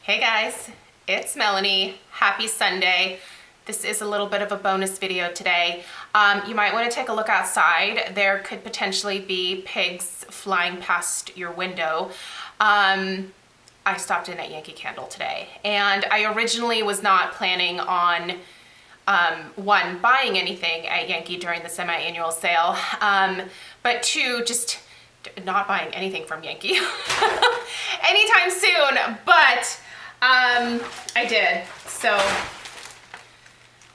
Hey guys, it's Melanie. Happy Sunday. This is a little bit of a bonus video today. You might want to take a look outside. There could potentially be pigs flying past your window. I stopped in at Yankee Candle today, and I originally was not planning on one, buying anything at Yankee during the semi-annual sale, but two, just not buying anything from Yankee anytime soon, but I did. So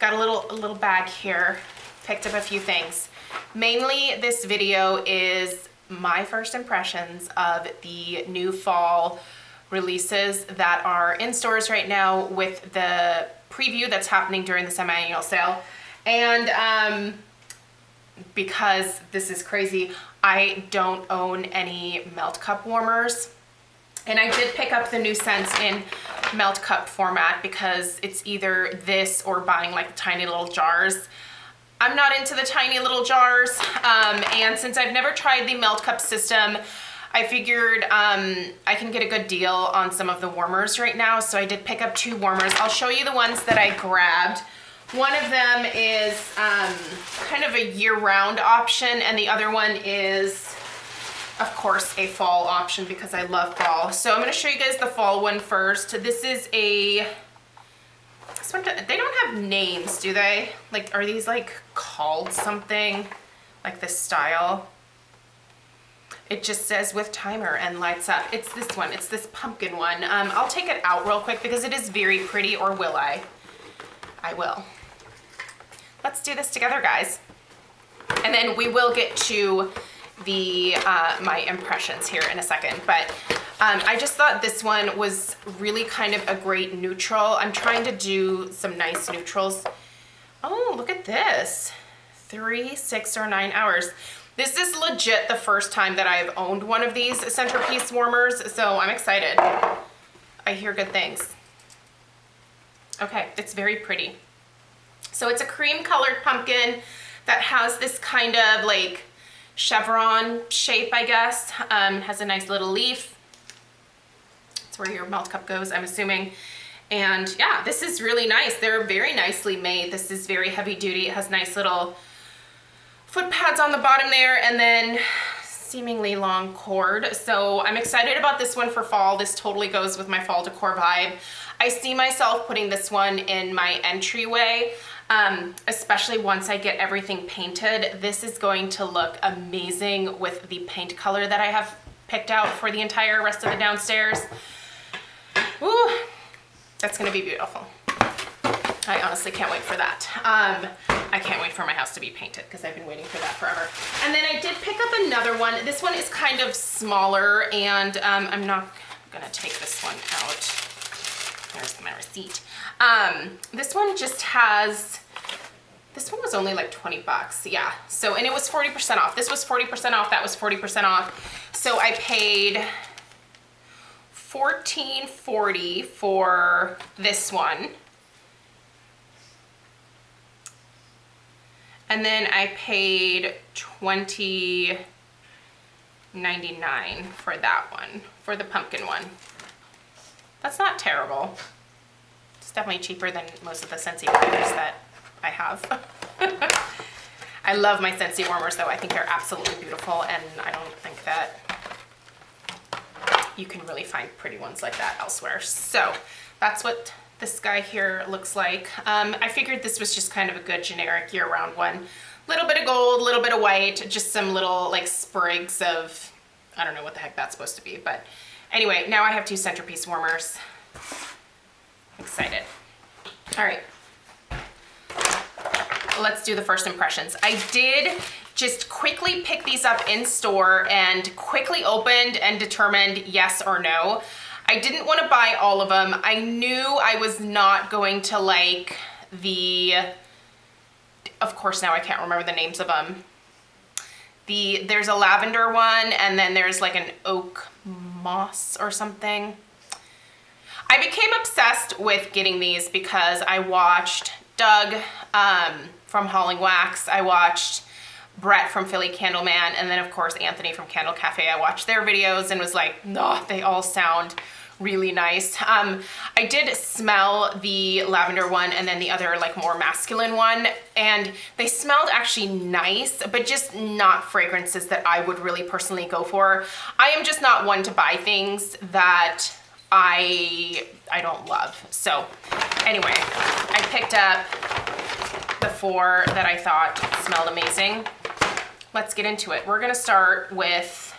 got a little bag here, picked up a few things. Mainly this video is my first impressions of the new fall releases that are in stores right now with the preview that's happening during the semi-annual sale. And because this is crazy, I don't own any melt cup warmers. And I did pick up the new scents in melt cup format because it's either this or buying like tiny little jars. I'm not into the tiny little jars. And since I've never tried the melt cup system, I figured I can get a good deal on some of the warmers right now. So I did pick up two warmers. I'll show you the ones that I grabbed. One of them is kind of a year-round option, and the other one is, of course, a fall option because I love fall. So I'm going to show you guys the fall one first. This is they don't have names, do they? Like, are these like called something? Like this style? It just says with timer and lights up. It's this one. It's this pumpkin one. I'll take it out real quick because it is very pretty, or will I? I will. Let's do this together, guys. And then we will get to the my impressions here in a second. But I just thought this one was really kind of a great neutral. I'm trying to do some nice neutrals. Oh, look at this. 3, 6, or 9 hours. This is legit the first time that I've owned one of these centerpiece warmers, so I'm excited. I hear good things. Okay, it's very pretty. So it's a cream colored pumpkin that has this kind of like chevron shape, I guess. Has a nice little leaf. That's where your melt cup goes, I'm assuming. And yeah, this is really nice. They're very nicely made. This is very heavy duty. It has nice little foot pads on the bottom there, and then seemingly long cord. So I'm excited about this one for fall. This totally goes with my fall decor vibe. I see myself putting this one in my entryway, especially once I get everything painted. This is going to look amazing with the paint color that I have picked out for the entire rest of the downstairs. Ooh, that's gonna be beautiful. I honestly can't wait for that. I can't wait for my house to be painted because I've been waiting for that forever. And then I did pick up another one. This one is kind of smaller, and I'm not gonna take this one out. There's my receipt. This one just has, this one was only like 20 bucks. Yeah. So, and it was 40% off. This was 40% off. That was 40% off. So I paid $14.40 for this one. And then I paid $20.99 for that one, for the pumpkin one. That's not terrible. It's definitely cheaper than most of the Scentsy warmers that I have. I love my Scentsy warmers though. I think they're absolutely beautiful, and I don't think that you can really find pretty ones like that elsewhere. So that's what this guy here looks like. I figured this was just kind of a good generic year-round one. Little bit of gold, little bit of white, just some little like sprigs of, I don't know what the heck that's supposed to be, but anyway, now I have two centerpiece warmers. Excited. All right, let's do the first impressions. I did just quickly pick these up in store and quickly opened and determined yes or no. I didn't want to buy all of them. I knew I was not going to like the, of course now I can't remember the names of them. There's a lavender one, and then there's like an oak moss or something. I became obsessed with getting these because I watched Doug from Hauling Wax. I watched Brett from Philly Candleman, and then of course Anthony from Candle Cafe. I watched their videos and was like, no, they all sound really nice. I did smell the lavender one and then the other like more masculine one, and they smelled actually nice, but just not fragrances that I would really personally go for. I am just not one to buy things that I don't love. So anyway, I picked up the 4 that I thought smelled amazing. Let's get into it. We're gonna start with,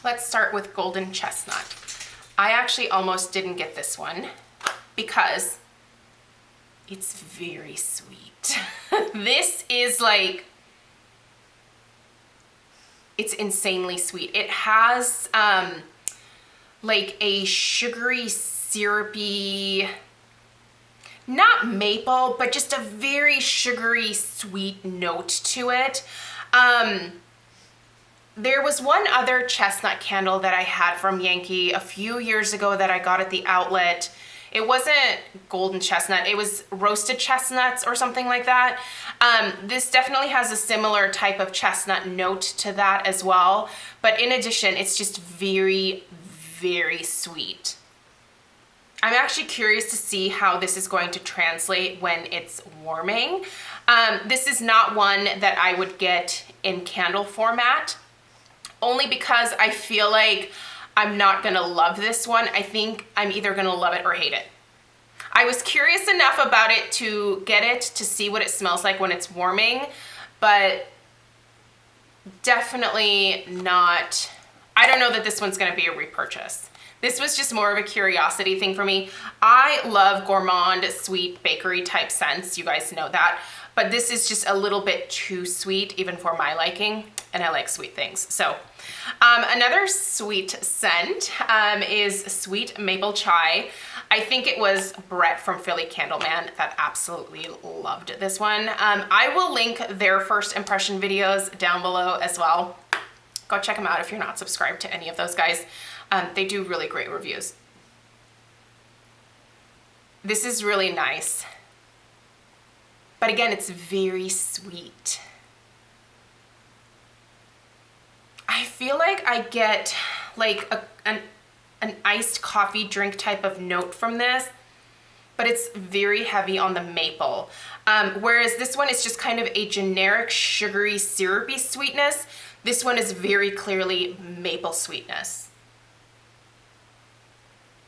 let's start with Golden Chestnut. I actually almost didn't get this one because it's very sweet. This is like, it's insanely sweet. It has like a sugary, syrupy, not maple, but just a very sugary, sweet note to it. There was one other chestnut candle that I had from Yankee a few years ago that I got at the outlet. It wasn't golden chestnut, it was roasted chestnuts or something like that. This definitely has a similar type of chestnut note to that as well. But in addition, it's just very, very sweet. I'm actually curious to see how this is going to translate when it's warming. This is not one that I would get in candle format, only because I feel like I'm not gonna love this one. I think I'm either gonna love it or hate it. I was curious enough about it to get it to see what it smells like when it's warming, but definitely not, I don't know that this one's gonna be a repurchase. This was just more of a curiosity thing for me. I love gourmand, sweet, bakery type scents, you guys know that, but this is just a little bit too sweet even for my liking, and I like sweet things. So another sweet scent is Sweet Maple Chai. I think it was Brett from Philly Candleman that absolutely loved this one. I will link their first impression videos down below as well. Go check them out if you're not subscribed to any of those guys. They do really great reviews. This is really nice. But again, it's very sweet. I feel like I get like an iced coffee drink type of note from this, but it's very heavy on the maple. Whereas this one is just kind of a generic sugary, syrupy sweetness. This one is very clearly maple sweetness.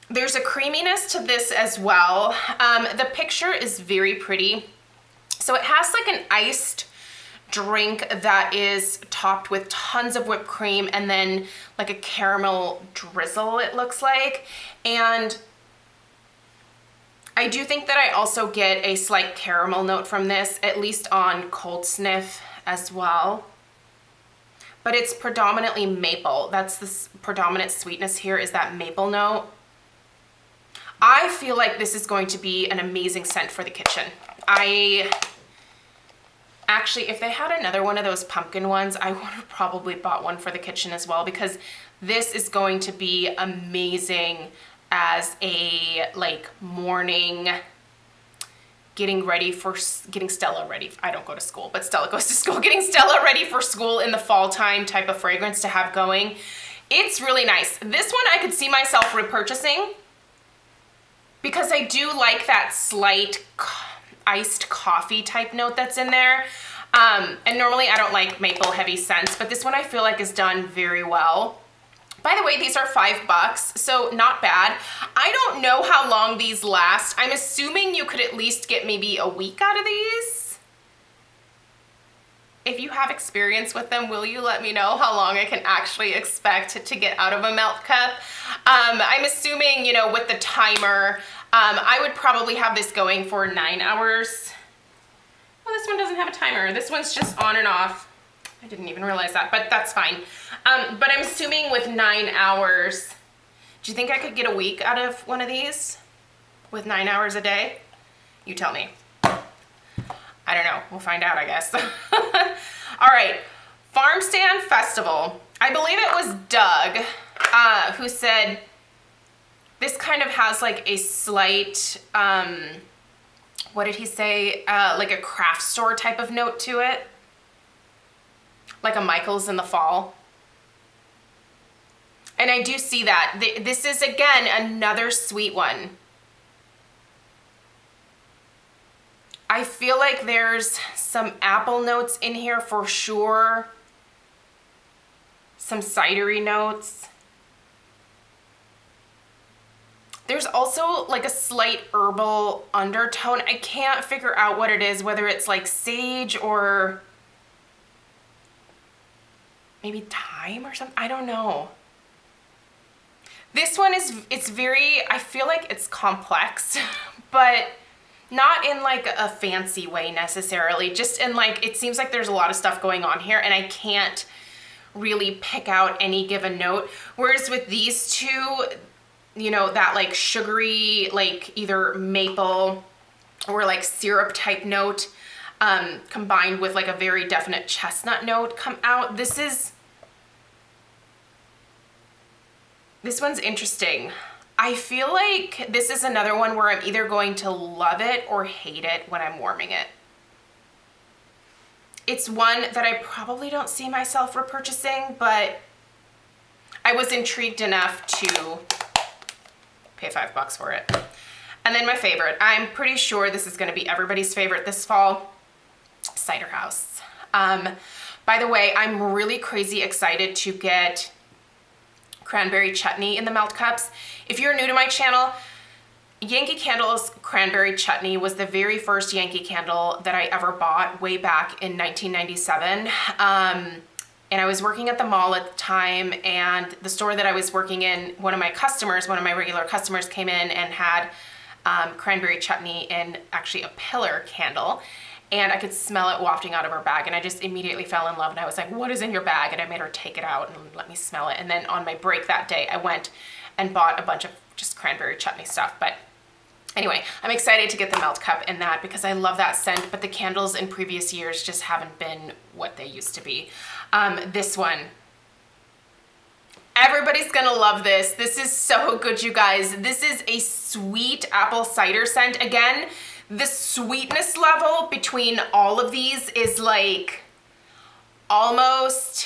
There's a creaminess to this as well. The picture is very pretty. So it has like an iced drink that is topped with tons of whipped cream and then like a caramel drizzle, it looks like. And I do think that I also get a slight caramel note from this, at least on cold sniff as well. But it's predominantly maple. That's the predominant sweetness here, is that maple note. I feel like this is going to be an amazing scent for the kitchen. Actually, if they had another one of those pumpkin ones, I would have probably bought one for the kitchen as well, because this is going to be amazing as a like morning, getting Stella ready. I don't go to school, but Stella goes to school. Getting Stella ready for school in the fall time type of fragrance to have going. It's really nice. This one I could see myself repurchasing because I do like that slight iced coffee type note that's in there. And normally I don't like maple heavy scents, but this one I feel like is done very well. By the way, these are $5, so not bad. I don't know how long these last. I'm assuming you could at least get maybe a week out of these. If you have experience with them, will you let me know how long I can actually expect to get out of a melt cup? I'm assuming, you know, with the timer, I would probably have this going for 9 hours. Well, this one doesn't have a timer. This one's just on and off. I didn't even realize that, but that's fine. But I'm assuming with 9 hours, do you think I could get a week out of one of these with 9 hours a day? You tell me. I don't know. We'll find out, I guess. All right. Farmstand Festival. I believe it was Doug who said this kind of has like a slight, what did he say? Like a craft store type of note to it. Like a Michael's in the fall. And I do see that. This is, again, another sweet one. I feel like there's some apple notes in here for sure. Some cidery notes. There's also like a slight herbal undertone. I can't figure out what it is, whether it's like sage or maybe thyme or something. I don't know. This one is, it's very, I feel like it's complex, but not in like a fancy way necessarily, just in like, it seems like there's a lot of stuff going on here and I can't really pick out any given note. Whereas with these two, you know, that like sugary, like either maple or like syrup type note, combined with like a very definite chestnut note come out. This one's interesting. I feel like this is another one where I'm either going to love it or hate it when I'm warming it. It's one that I probably don't see myself repurchasing, but I was intrigued enough to pay $5 for it. And then my favorite, I'm pretty sure this is gonna be everybody's favorite this fall, Ciderhouse. By the way, I'm really crazy excited to get Cranberry Chutney in the melt cups. If you're new to my channel, Yankee Candle's Cranberry Chutney was the very first Yankee candle that I ever bought way back in 1997. And I was working at the mall at the time, and the store that I was working in, one of my regular customers came in and had Cranberry Chutney in actually a pillar candle. And I could smell it wafting out of her bag, and I just immediately fell in love, and I was like, what is in your bag? And I made her take it out and let me smell it. And then on my break that day, I went and bought a bunch of just Cranberry Chutney stuff. But anyway, I'm excited to get the melt cup in that because I love that scent, but the candles in previous years just haven't been what they used to be. This one, everybody's gonna love this. This is so good, you guys. This is a sweet apple cider scent. Again, the sweetness level between all of these is like almost,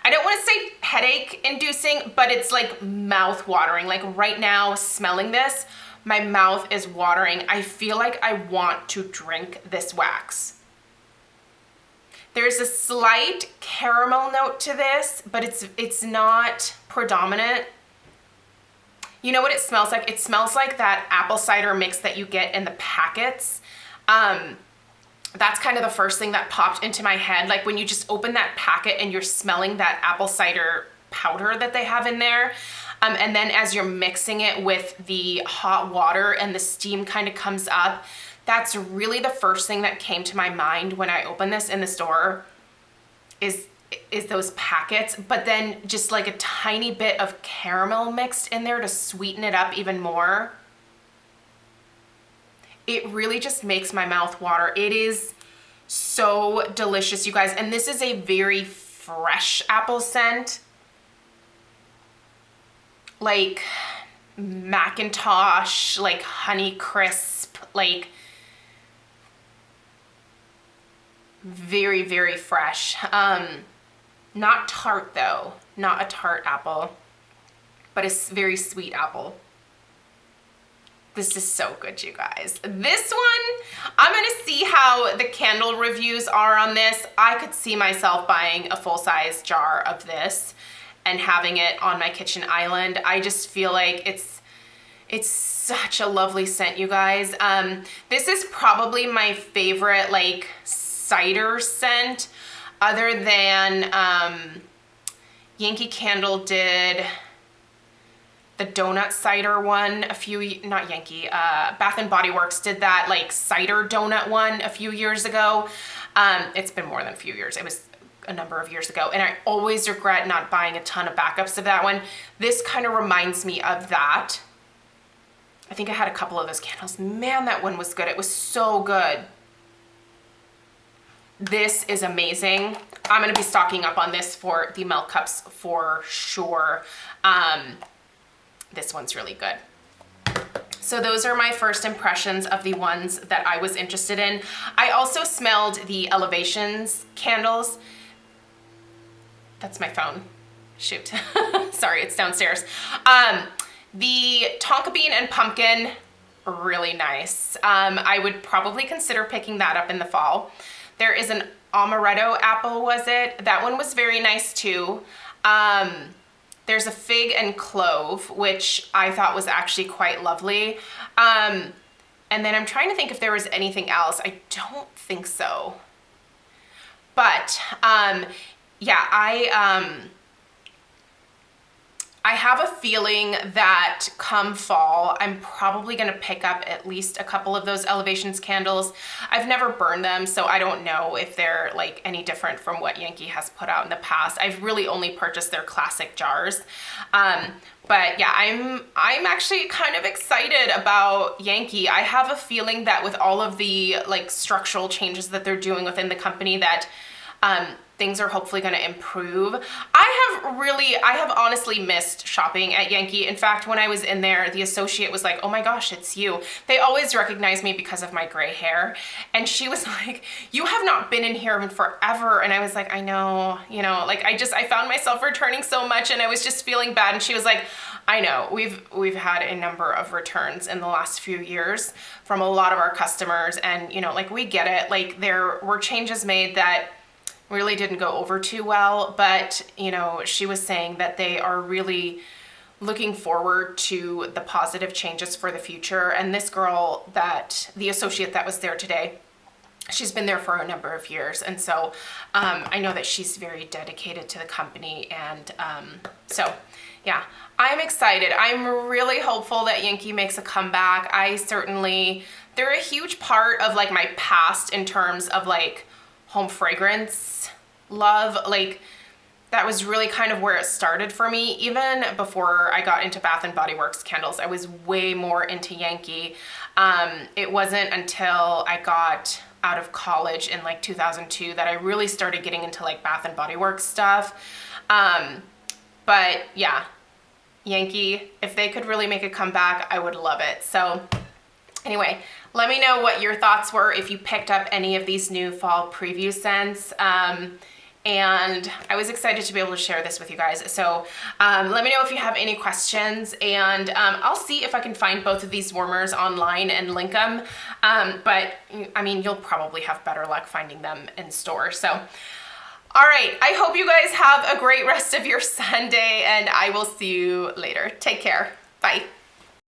I don't want to say headache inducing, but it's like mouth watering. Like right now, smelling this, my mouth is watering. I feel like I want to drink this wax. There's a slight caramel note to this, but it's not predominant. You know what it smells like? It smells like that apple cider mix that you get in the packets. That's kind of the first thing that popped into my head. Like when you just open that packet and you're smelling that apple cider powder that they have in there. And then as you're mixing it with the hot water and the steam kind of comes up, that's really the first thing that came to my mind when I opened this in the store is those packets, but then just like a tiny bit of caramel mixed in there to sweeten it up even more. It really just makes my mouth water. It is so delicious, you guys. And this is a very fresh apple scent. Like Macintosh, like Honey Crisp, like very, very fresh. Not tart though, not a tart apple, but a very sweet apple. This is so good, you guys. This one, I'm gonna see how the candle reviews are on this. I could see myself buying a full-size jar of this and having it on my kitchen island. I just feel like it's such a lovely scent, you guys. This is probably my favorite like cider scent, other than Yankee Candle did the donut cider one not Yankee, Bath and Body Works did that like cider donut one a few years ago. It's been more than a few years. It was a number of years ago, and I always regret not buying a ton of backups of that one. This kind of reminds me of that. I think I had a couple of those candles. Man, that one was good. It was so good. This is amazing. I'm gonna be stocking up on this for the melt cups for sure. This one's really good. So those are my first impressions of the ones that I was interested in. I also smelled the Elevations candles. That's my phone. shoot. Sorry, it's downstairs. The Tonka bean and pumpkin, really nice. I would probably consider picking that up in the fall. There is an Amaretto Apple, was it? That one was very nice too. There's a fig and clove, which I thought was actually quite lovely. And then I'm trying to think if there was anything else. I don't think so. But yeah, I have a feeling that come fall, I'm probably gonna pick up at least a couple of those Elevations candles. I've never burned them, so I don't know if they're like any different from what Yankee has put out in the past. I've really only purchased their classic jars. But yeah, I'm actually kind of excited about Yankee. I have a feeling that with all of the like structural changes that they're doing within the company that things are hopefully going to improve. I have honestly missed shopping at Yankee. In fact, when I was in there, the associate was like, oh my gosh, it's you. They always recognize me because of my gray hair. And she was like, you have not been in here in forever. And I was like, I know, you know, like I found myself returning so much and I was just feeling bad. And she was like, I know, we've had a number of returns in the last few years from a lot of our customers. And, you know, like we get it. Like there were changes made that really didn't go over too well, but you know, she was saying that they are really looking forward to the positive changes for the future. And this girl, that the associate that was there today, she's been there for a number of years. And so I know that she's very dedicated to the company. And so yeah, I'm excited. I'm really hopeful that Yankee makes a comeback. They're a huge part of like my past in terms of like home fragrance love. Like that was really kind of where it started for me. Even before I got into Bath and Body Works candles, I was way more into Yankee. It wasn't until I got out of college in like 2002 that I really started getting into like Bath and Body Works stuff. But yeah, Yankee, if they could really make a comeback, I would love it. So anyway, let me know what your thoughts were if you picked up any of these new fall preview scents. And I was excited to be able to share this with you guys. So let me know if you have any questions, and I'll see if I can find both of these warmers online and link them. But I mean, you'll probably have better luck finding them in store. So, all right, I hope you guys have a great rest of your Sunday, and I will see you later. Take care. Bye.